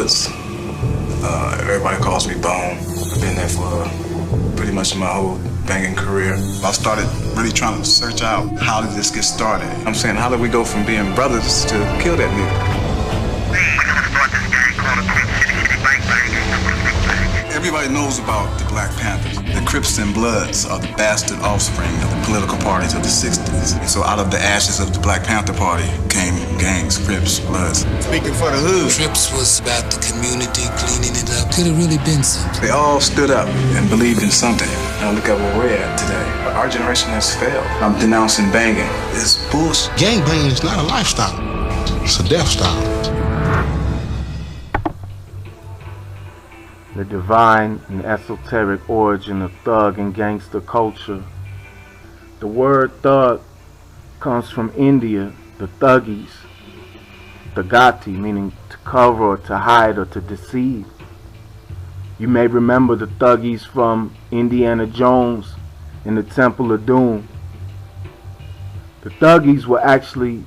Bloods. Everybody calls me Bone. I've been there for pretty much my whole banging career. I started really trying to search out how did this get started. I'm saying, how did we go from being brothers to kill that nigga? Everybody knows about the Black Panthers. The Crips and Bloods are the bastard offspring of the political parties of the 60s. And so out of the ashes of the Black Panther Party came gangs, Crips, Bloods. Speaking for the hood. Crips was about the community, cleaning it up. Could have really been something. They all stood up and believed in something. Now look at where we're at today. Our generation has failed. I'm denouncing banging. It's bullshit. Gangbanging is not a lifestyle. It's a death style. The divine and esoteric origin of thug and gangster culture. The word thug comes from India, the Thuggis, Thagati, meaning to cover or to hide or to deceive. You may remember the Thuggis from Indiana Jones in the Temple of Doom. The Thuggis were actually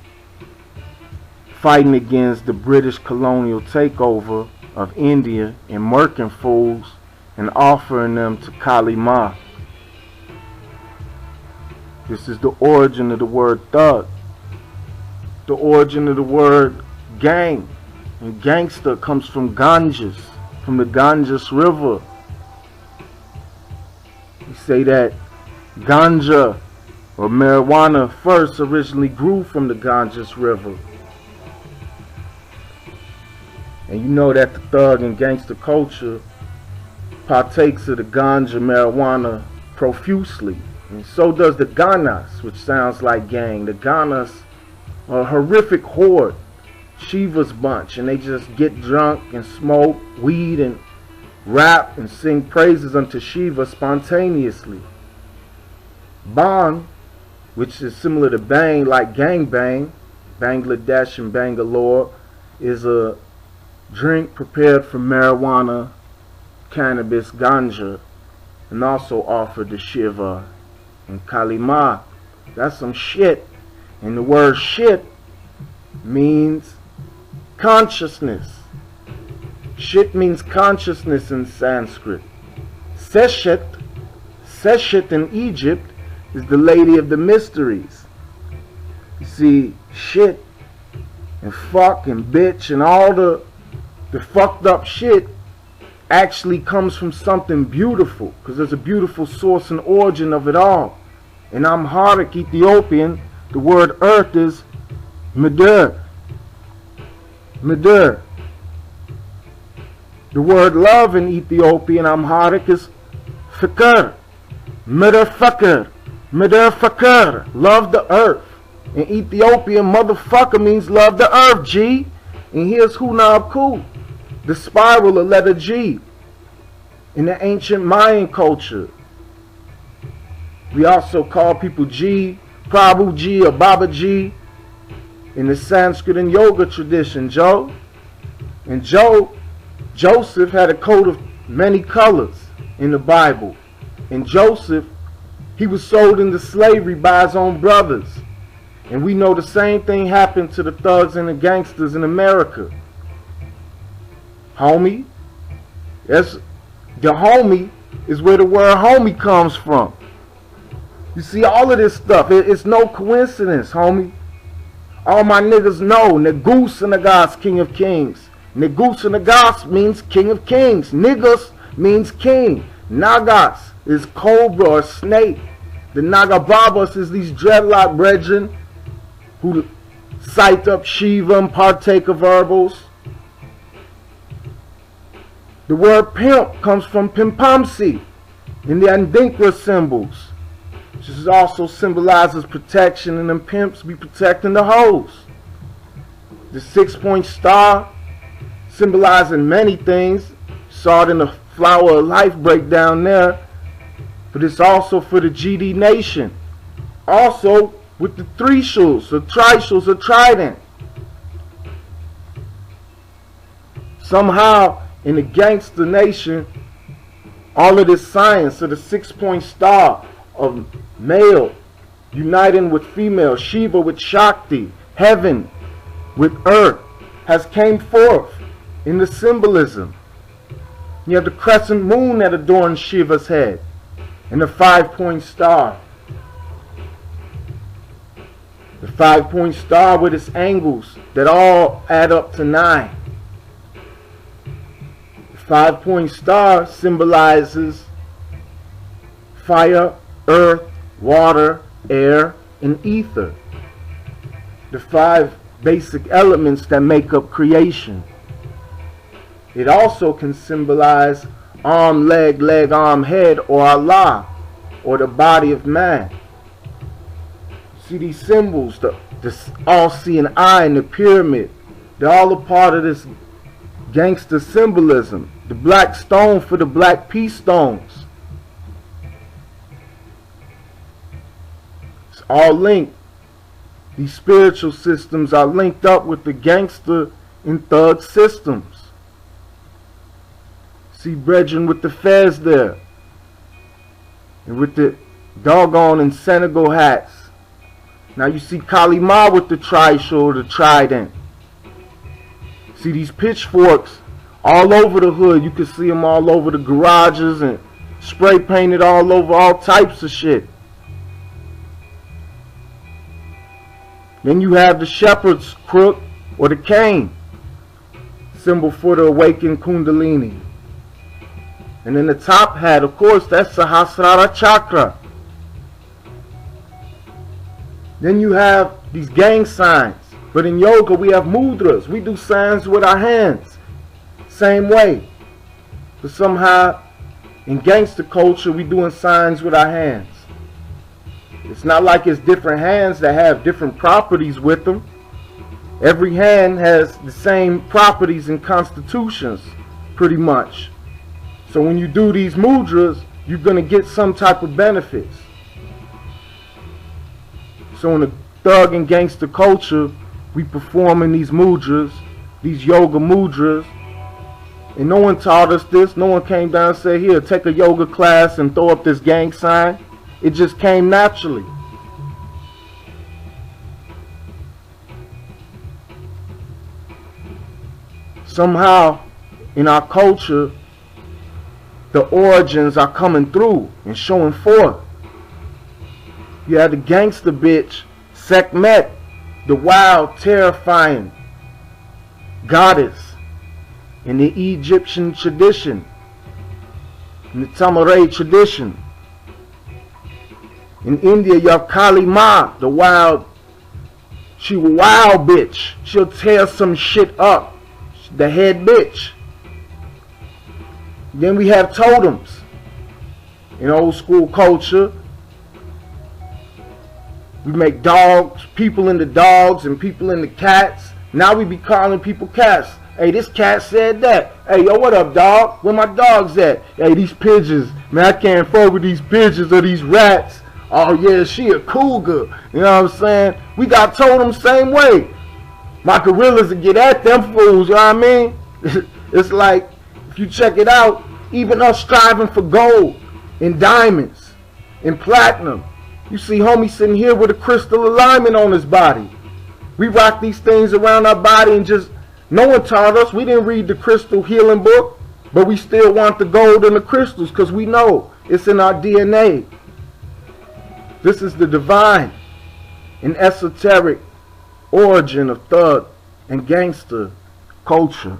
fighting against the British colonial takeover of India and murking fools and offering them to Kali Ma. This is the origin of the word thug. The origin of the word gang. And gangster comes from Ganges, from the Ganges River. We say that ganja or marijuana first originally grew from the Ganges River. And you know that the thug and gangster culture partakes of the ganja marijuana profusely. And so does the Ganas, which sounds like gang. The Ganas are a horrific horde, Shiva's bunch, and they just get drunk and smoke weed and rap and sing praises unto Shiva spontaneously. Bang, which is similar to bang, like gangbang, Bangladesh and Bangalore, is a drink prepared from marijuana, cannabis, ganja, and also offered to Shiva and Kali Ma. That's some shit. And the word shit means consciousness. Shit means consciousness in Sanskrit. Seshet in Egypt is the lady of the mysteries. You see, shit and fuck and bitch and all the fucked up shit actually comes from something beautiful, because there's a beautiful source and origin of it all. In Amharic Ethiopian, the word earth is Meder. Meder. The word love in Ethiopian Amharic is Fikr. Meder Fakr. Meder Fakr. Love the earth. In Ethiopian, motherfucker means love the earth, G. And here's Hunab Ku, the spiral of letter G. In the ancient Mayan culture, we also call people G, Prabhu G, or Baba G. In the Sanskrit and yoga tradition, Joe. And Joseph had a coat of many colors in the Bible. And Joseph, he was sold into slavery by his own brothers. And we know the same thing happened to the thugs and the gangsters in America. Homie. That's, the homie is where the word homie comes from. You see, all of this stuff, it's no coincidence, homie. All my niggas know Negus and Nagas, King of Kings. Negus and Nagas means King of Kings. Niggas means king. Nagas is cobra or snake. The Nagababas is these dreadlock brethren who cite up Shiva and partake of herbals. The word pimp comes from Pimpamsi in the Andinkra symbols. This also symbolizes protection, and them pimps be protecting the hoes. The 6-point star symbolizing many things. Saw it in the Flower of Life breakdown there. But it's also for the GD Nation. Also with the trishul, the trishul, the trident. Somehow in the gangster nation, all of this science of the 6-point star of male uniting with female, Shiva with Shakti, heaven with earth, has came forth. in the symbolism. You have the crescent moon that adorns Shiva's head, and the 5-point star. The 5-point star with its angles that all add up to 9. The 5-point star symbolizes fire, earth, water, air, and ether. The 5 basic elements that make up creation. It also can symbolize arm, leg, leg, arm, head, or Allah, or the body of man. See these symbols, the all-seeing eye and the pyramid, they're all a part of this gangster symbolism. The black stone for the black peace stones. It's all linked. These spiritual systems are linked up with the gangster and thug systems. See brethren with the fez there, and with the doggone and Senegal hats. Now you see Kalima with the trishul or the trident. See these pitchforks all over the hood. You can see them all over the garages and spray painted all over all types of shit. Then you have the shepherd's crook or the cane, symbol for the awakened Kundalini. And then the top hat, of course, that's Sahasrara Chakra. Then you have these gang signs. But in yoga, we have mudras. We do signs with our hands. Same way. But somehow, in gangster culture, we doing signs with our hands. It's not like it's different hands that have different properties with them. Every hand has the same properties and constitutions, pretty much. So when you do these mudras, you're going to get some type of benefits. So in the thug and gangster culture, we perform in these mudras, these yoga mudras. And no one taught us this. No one came down and said, here, take a yoga class and throw up this gang sign. It just came naturally. Somehow, in our culture, the origins are coming through and showing forth. You have the gangster bitch, Sekhmet, the wild, terrifying goddess in the Egyptian tradition, in the Tamaray tradition. In India, you have Kali Ma, the wild, she a wild bitch. She'll tear some shit up. The head bitch. Then we have totems. In old school culture, we make dogs, people into dogs and people into cats. Now we be calling people cats. Hey, this cat said that. Hey, yo, what up, dog? Where my dogs at? Hey, these pigeons. Man, I can't fuck with these pigeons or these rats. Oh, yeah, she a cougar. You know what I'm saying? We got totems same way. My gorillas will get at them fools, you know what I mean? It's like, if you check it out, even us striving for gold and diamonds and platinum. You see homie sitting here with a crystal alignment on his body. We rock these things around our body and just, no one taught us. We didn't read the crystal healing book, but we still want the gold and the crystals because we know it's in our DNA. This is the divine and esoteric origin of thug and gangster culture.